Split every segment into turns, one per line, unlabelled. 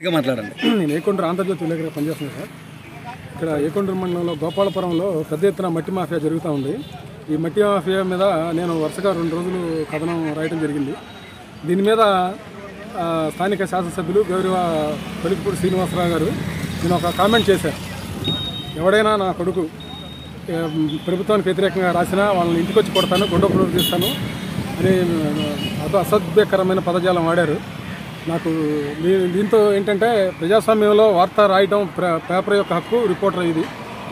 మాట్లాడండి.
నేను ఏకొండ్రు ఆంధ్రజ్యోతి విలేకరిగా పనిచేస్తున్నాను సార్. ఇక్కడ ఏకొండ్రు మండలంలో గోపాలపురంలో పెద్ద ఎత్తున మట్టి మాఫియా జరుగుతూ ఉంది. ఈ మట్టి మాఫియా మీద నేను వరుసగా 2 రోజులు కథనం రాయడం జరిగింది. దీని మీద స్థానిక శాసనసభ్యులు గౌరవ పలుకుపూడి శ్రీనివాసరావు గారు నేను ఒక కామెంట్ చేశారు. ఎవడైనా నా కొడుకు ప్రభుత్వానికి వ్యతిరేకంగా రాసినా వాళ్ళని ఇంటికి వచ్చి కొడతాను, గుండెపోటు తీస్తాను అని అసభ్యకరమైన పదజాలం వాడారు. నాకు దీంతో ఏంటంటే ప్రజాస్వామ్యంలో వార్త రాయటం పేపర్ యొక్క హక్కు, రిపోర్టర్ ఇది.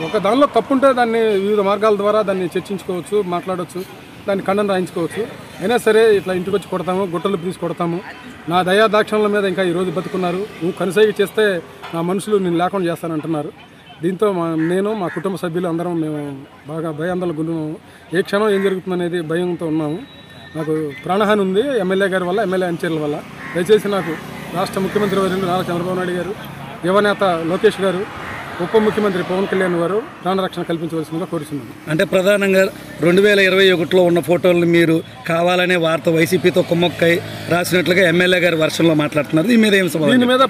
ఒక దానిలో తప్పుంటే దాన్ని వివిధ మార్గాల ద్వారా దాన్ని చర్చించుకోవచ్చు, మాట్లాడవచ్చు, దాన్ని ఖండన రాయించుకోవచ్చు. అయినా సరే ఇట్లా ఇంటికి వచ్చి కొడతాము, గుట్టలు తీసి కొడతాము. నా దయా దాక్షణల మీద ఇంకా ఈరోజు బతుకున్నారు. నువ్వు కనుసైగ చేస్తే నా మనుషులు నేను లేకుండా చేస్తానంటున్నారు. దీంతో నేను మా కుటుంబ సభ్యులు అందరం మేము బాగా భయాందోళనకు గురవున్నాము. ఏ క్షణం ఏం జరుగుతుందనేది భయంతో ఉన్నాము. నాకు ప్రాణహాని ఉంది ఎమ్మెల్యే గారి వల్ల, ఎమ్మెల్యే అనుచరుల వల్ల. దయచేసి నాకు రాష్ట్ర ముఖ్యమంత్రి వర్యులు నారా చంద్రబాబు నాయుడు గారు, యువనేత లోకేష్ గారు, ఉప ముఖ్యమంత్రి పవన్ కళ్యాణ్ గారు ప్రాణరక్షణ కల్పించవలసిందిగా కోరుతున్నాను.
అంటే ప్రధానంగా 2021లో ఉన్న ఫోటోలను మీరు కావాలనే వార్త వైసీపీతో కుమ్మక్కై రాసినట్లుగా ఎమ్మెల్యే గారి వర్షంలో మాట్లాడుతున్నారు. దీని మీద ఏం సమాధానం?
దీని మీద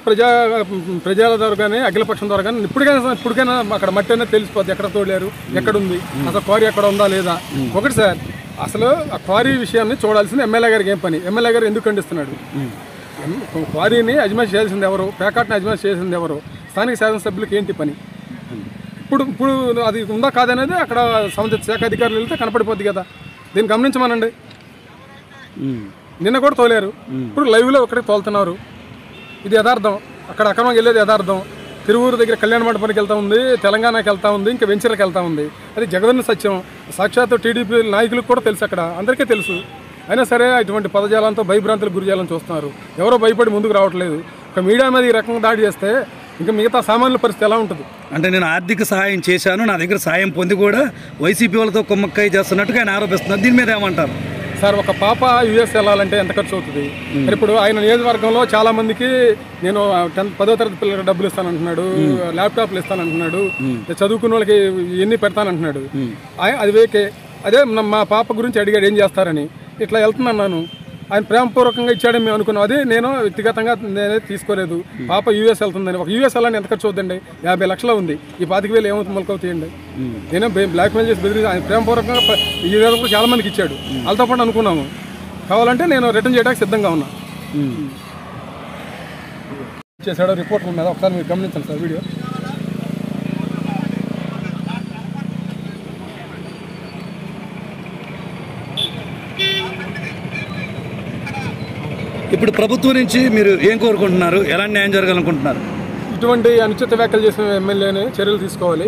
ప్రజల ద్వారా కానీ అఖిలపక్షం ద్వారా కానీ ఇప్పటికైనా అక్కడ మట్టి అనేది తెలిసిపోద్ది, ఎక్కడ తోడారు, ఎక్కడుంది, అసలు క్వారీ ఎక్కడ ఉందా లేదా. ఒకటి సార్, అసలు ఆ క్వారీ విషయాన్ని చూడాల్సింది ఎమ్మెల్యే గారికి ఏం పని? ఎమ్మెల్యే గారు ఎందుకు ఖండిస్తున్నాడు? క్వారీని అజమాయిషి చేయాల్సింది ఎవరు? ప్యాకాట్ని అజమాయిషి చేసింది ఎవరు? స్థానిక శాసనసభ్యులకు ఏంటి పని? ఇప్పుడు అది ఉందా కాదనేది అక్కడ సంబంధిత శాఖ అధికారులు వెళ్తే కనపడిపోద్ది కదా. దీన్ని గమనించమనండి. నిన్న కూడా తోలారు, ఇప్పుడు లైవ్లో ఒకటి తోలుతున్నారు. ఇది యథార్థం. అక్కడ అక్రమంగా వెళ్ళేది యథార్థం. తిరువూరు దగ్గర కళ్యాణ మండపానికి వెళ్తూ ఉంది, తెలంగాణకి వెళ్తూ ఉంది, ఇంకా వెంచర్కి వెళ్తూ ఉంది. అది జగదన్న సత్యం. సాక్షాత్తు టీడీపీ నాయకులకు కూడా తెలుసు, అక్కడ అందరికీ తెలుసు. అయినా సరే ఇటువంటి పదజాలంతో భయభ్రాంతులకు గురి చేయాలని చూస్తున్నారు. ఎవరో భయపడి ముందుకు రావట్లేదు. ఒక మీడియా మీద ఈ రకంగా దాడి చేస్తే ఇంకా మిగతా సామాన్యుల పరిస్థితి ఎలా ఉంటుంది?
అంటే నేను ఆర్థిక సహాయం చేశాను, నా దగ్గర సాయం పొంది కూడా వైసీపీ వాళ్ళతో కుమ్మక్కై చేస్తున్నట్టుగా ఆయన ఆరోపిస్తున్నారు. దీని మీద ఏమంటారు
సార్? ఒక పాప యుఎస్ వెళ్ళాలంటే ఎంత ఖర్చు అవుతుంది? ఇప్పుడు ఆయన నియోజకవర్గంలో చాలా మందికి నేను 10వ తరగతి పిల్లలకు డబ్బులు ఇస్తానంటున్నాడు, ల్యాప్టాప్లు ఇస్తానంటున్నాడు, చదువుకున్న వాళ్ళకి ఎన్ని పెడతానంటున్నాడు. అది వేకే. అదే మా పాప గురించి అడిగాడు ఏం చేస్తారని. ఇట్లా వెళ్తున్నాను. ఆయన ప్రేమపూర్వకంగా ఇచ్చాడని మేము అనుకున్నాం. అది నేను వ్యక్తిగతంగా నేనే తీసుకోలేదు. పాప యూఎస్ వెళ్తుందని. ఒక యూఎస్ వెళ్ళాలని ఎంత ఖర్చు అవుతుందండి? 50 లక్షలు ఉంది. ఈ 25,000 ఏమవుతుంది? మొలకవుతాయండి. నేనే బ్లాక్మెయిల్ చేసి బెదిరి ఆయన ప్రేమపూర్వకంగా ఈ విధంగా చాలా మందికి ఇచ్చాడు. వాళ్ళతో పాటు అనుకున్నాము. కావాలంటే నేను రిటర్న్ చేయడానికి సిద్ధంగా ఉన్నా. చేశాడు రిపోర్టర్ మీద ఒకసారి మీరు గమనించండి సార్ వీడియో.
ఇప్పుడు ప్రభుత్వం నుంచి మీరు ఏం కోరుకుంటున్నారు? ఎలాంటి న్యాయం జరగాలనుకుంటున్నారు?
ఇటువంటి అనుచిత వ్యాఖ్యలు చేసిన ఎమ్మెల్యేని చర్యలు తీసుకోవాలి.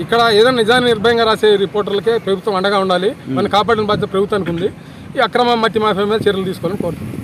ఇక్కడ ఏదైనా నిజాన్ని నిర్భయంగా రాసే రిపోర్టర్లకే ప్రభుత్వం అండగా ఉండాలి. మనం కాపాడిన బాధ్యత ప్రభుత్వానికి ఉంది. ఈ అక్రమ మట్టి మాఫియా మీద చర్యలు తీసుకోవాలని కోరుతున్నాను.